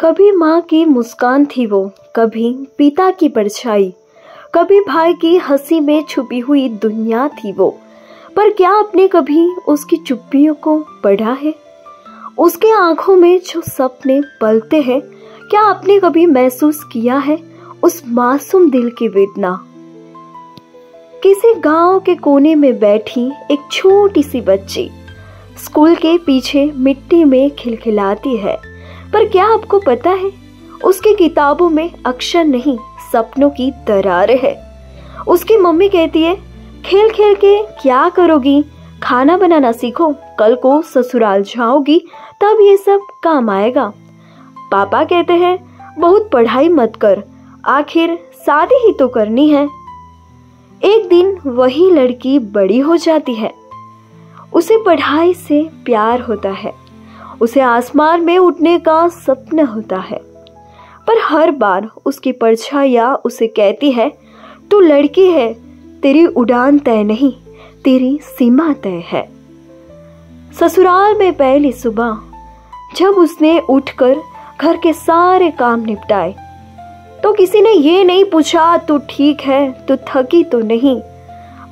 कभी माँ की मुस्कान थी वो, कभी पिता की परछाई, कभी भाई की हंसी में छुपी हुई दुनिया थी वो। पर क्या आपने कभी उसकी चुप्पियों को पढ़ा है? उसके आंखों में जो सपने पलते हैं, क्या आपने कभी महसूस किया है उस मासूम दिल की वेदना? किसी गांव के कोने में बैठी एक छोटी सी बच्ची स्कूल के पीछे मिट्टी में खिलखिलाती है। पर क्या आपको पता है, उसकी किताबों में अक्षर नहीं, सपनों की दरारें है। उसकी मम्मी कहती है, खेल खेल के क्या करोगी, खाना बनाना सीखो, कल को ससुराल जाओगी तब ये सब काम आएगा। पापा कहते हैं, बहुत पढ़ाई मत कर, आखिर शादी ही तो करनी है। एक दिन वही लड़की बड़ी हो जाती है, उसे पढ़ाई से प्यार होता है, उसे आसमान में उड़ने का सपना होता है। पर हर बार उसकी परछाइयाँ उसे कहती है, तू लड़की है, तेरी उड़ान तय नहीं, तेरी सीमा तय है। ससुराल में पहली सुबह जब उसने उठकर घर के सारे काम निपटाए तो किसी ने ये नहीं पूछा, तू ठीक है, तू थकी तो नहीं।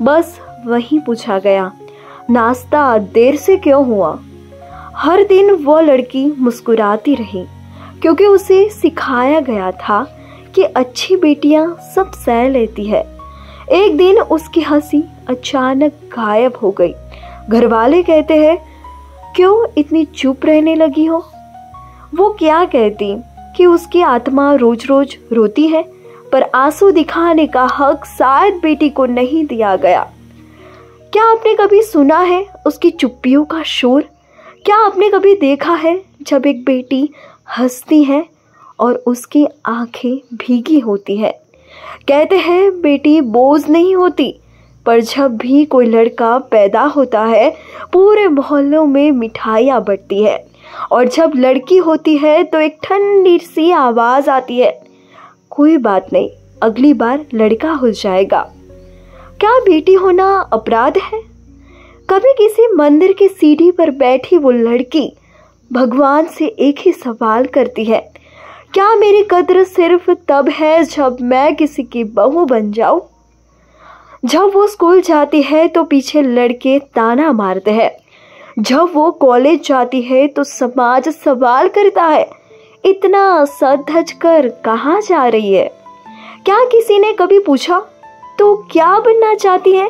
बस वही पूछा गया, नाश्ता देर से क्यों हुआ। हर दिन वो लड़की मुस्कुराती रही, क्योंकि उसे सिखाया गया था कि अच्छी बेटियां सब सह लेती है। एक दिन उसकी हंसी अचानक गायब हो गई। घरवाले कहते हैं, क्यों इतनी चुप रहने लगी हो? वो क्या कहती कि उसकी आत्मा रोज रोज रोती है, पर आंसू दिखाने का हक शायद बेटी को नहीं दिया गया। क्या आपने कभी सुना है उसकी चुप्पियों का शोर? क्या आपने कभी देखा है जब एक बेटी हंसती है और उसकी आंखें भीगी होती है? कहते हैं बेटी बोझ नहीं होती, पर जब भी कोई लड़का पैदा होता है पूरे मोहल्लों में मिठाइयाँ बंटती है, और जब लड़की होती है तो एक ठंडी सी आवाज़ आती है, कोई बात नहीं, अगली बार लड़का हो जाएगा। क्या बेटी होना अपराध है? कभी किसी मंदिर की सीढ़ी पर बैठी वो लड़की भगवान से एक ही सवाल करती है, क्या मेरी कद्र सिर्फ तब है जब मैं किसी की बहू बन जाऊं? जब वो स्कूल जाती है तो पीछे लड़के ताना मारते हैं, जब वो कॉलेज जाती है तो समाज सवाल करता है, इतना सज धज कर कहाँ जा रही है? क्या किसी ने कभी पूछा, तो क्या बनना चाहती है,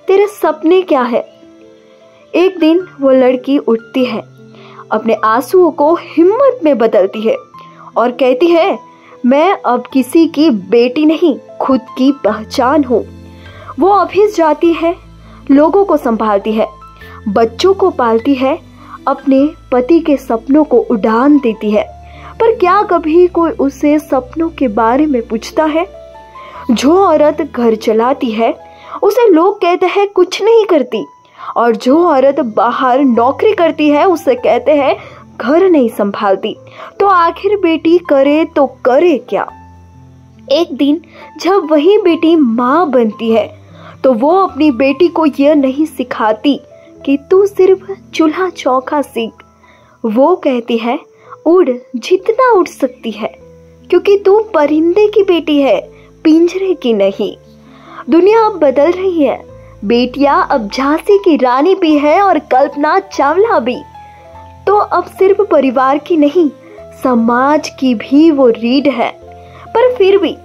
तेरे सपने क्या है? एक दिन वो लड़की उठती है, अपने आंसुओं को हिम्मत में बदलती है और कहती है, मैं अब किसी की बेटी नहीं, खुद की पहचान हूँ। वो ऑफिस जाती है, लोगों को संभालती है, बच्चों को पालती है, अपने पति के सपनों को उड़ान देती है। पर क्या कभी कोई उसे सपनों के बारे में पूछता है? जो औरत घर चलाती है उसे लोग कहते हैं कुछ नहीं करती, और जो औरत बाहर नौकरी करती है उसे कहते हैं घर नहीं संभालती। तो आखिर बेटी करे तो करे क्या? एक दिन जब वही बेटी माँ बनती है तो वो अपनी बेटी को यह नहीं सिखाती कि तू सिर्फ चूल्हा चौका सीख। वो कहती है, उड़ जितना उड़ सकती है, क्योंकि तू परिंदे की बेटी है, पिंजरे की नहीं। दुनिया अब बदल रही है, बेटियां अब झांसी की रानी भी है और कल्पना चावला भी। तो अब सिर्फ परिवार की नहीं, समाज की भी वो रीढ़ है। पर फिर भी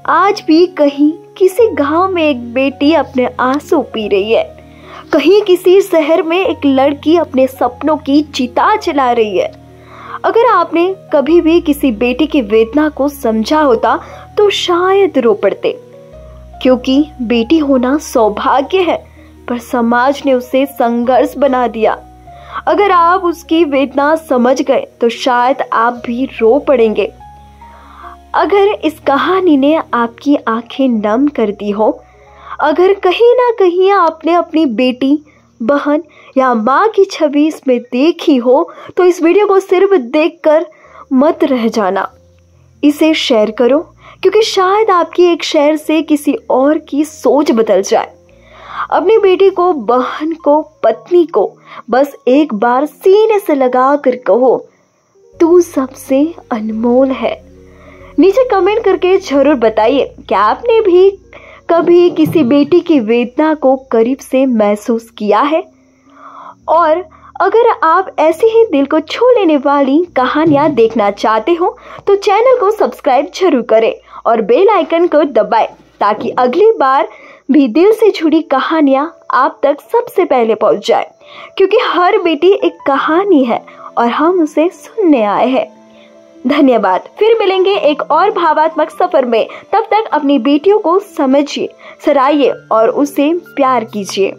आज भी कहीं किसी गांव में एक बेटी अपने आंसू पी रही है, कहीं किसी शहर में एक लड़की अपने सपनों की चिता जला रही है। अगर आपने कभी भी किसी बेटी की वेदना को समझा होता तो शायद रो पड़ते, क्योंकि बेटी होना सौभाग्य है, पर समाज ने उसे संघर्ष बना दिया। अगर आप उसकी वेदना समझ गए तो शायद आप भी रो पड़ेंगे। अगर इस कहानी ने आपकी आंखें नम कर दी हो, अगर कहीं ना कहीं आपने अपनी बेटी, बहन या माँ की छवि इसमें देखी हो, तो इस वीडियो को सिर्फ देखकर मत रह जाना, इसे शेयर करो, क्योंकि शायद आपकी एक शेयर से किसी और की सोच बदल जाए। अपनी बेटी को, बहन को, पत्नी को बस एक बार सीने से लगा कर कहो, तू सबसे अनमोल है। नीचे कमेंट करके जरूर बताइए, क्या आपने भी कभी किसी बेटी की वेदना को करीब से महसूस किया है? और अगर आप ऐसी ही दिल को छू लेने वाली कहानियां देखना चाहते हो तो चैनल को सब्सक्राइब जरूर करें और बेल आइकन को दबाएं, ताकि अगली बार भी दिल से जुड़ी कहानियां आप तक सबसे पहले पहुंच जाए। क्योंकि हर बेटी एक कहानी है और हम उसे सुनने आए हैं। धन्यवाद। फिर मिलेंगे एक और भावात्मक सफर में। तब तक अपनी बेटियों को समझिए, सराहिए और उसे प्यार कीजिए।